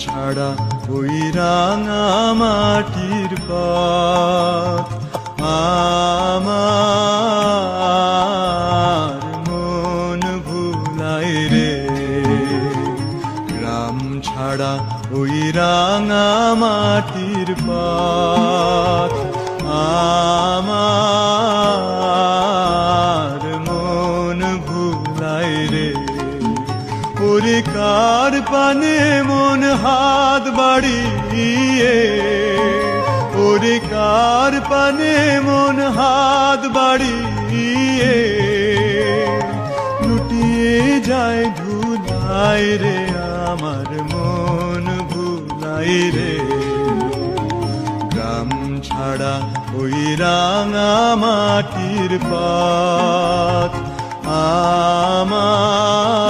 ছাড়া ওই রাঙা মাটির পথ আমার মন ভুলায় রে। গ্রাম ছাড়া ওই রাঙা মাটির পথ আমার মন ভুলায় রে। ওরে কার পানে মন হাত বাড়িয়ে, ওরে কার পানে মন হাত বাড়িয়ে লুটিয়ে যায় ধুলায় রে। আমার মন ভুলায় রে। গ্রাম ছাড়া ওই রাঙা মাটির পথ আমার